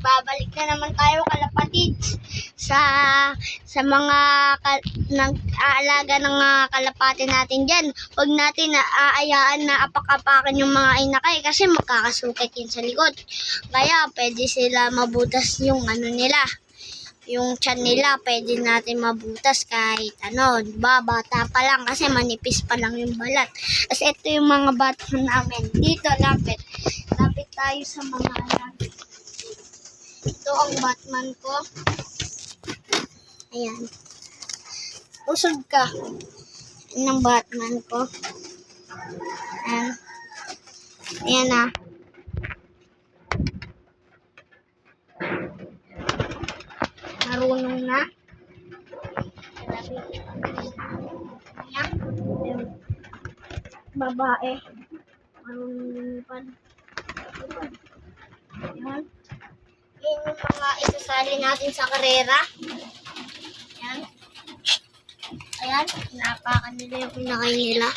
Babalik na naman tayo kalapatid sa mga nag-aalaga ng kalapati natin dyan. Huwag natin aayaan na apak-apakan yung mga inakay kasi magkakasukit yun sa likod. Kaya pwede sila mabutas yung nila. Yung tiyan nila, pwede natin mabutas kahit diba? Bata pa lang kasi manipis pa lang yung balat. Kasi ito yung mga bata namin. Dito, lapit tayo sa mga Ito ang Batman ko. Ayan. Usog ka. Yan ang Batman ko. Ayan. Ayan na. Marunong na. Ayan. Babae. Marunong lumipad. Ayan. Yan yung mga isasali natin sa karera. Ayan. Ayan. Napakan nila yung pinakay nila.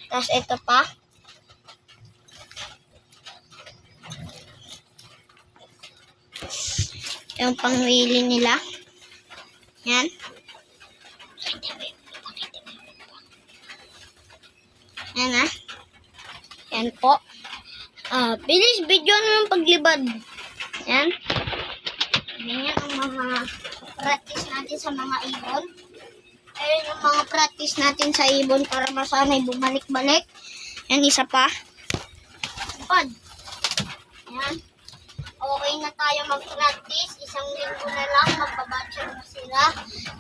Tapos ito pa. Yung pangwili nila. Yan. Yan na. Yan po. Bilis video yung paglibad. Yan. Yan ang mga practice natin sa mga ibon. Ayan yung mga practice natin sa ibon para masanay bumalik-balik. Yan, isa pa. Pad. Yan. Okay na tayo mag-practice. Isang linggo na lang. Magbabatcher na sila.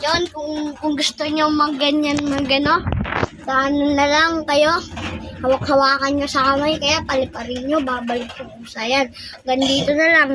Yun, kung gusto nyo mag-ganyan, ano na lang kayo. Hawak-hawakan nyo sa kamay. Kaya paliparin nyo. Babalik ko sa yan. Ganito na lang.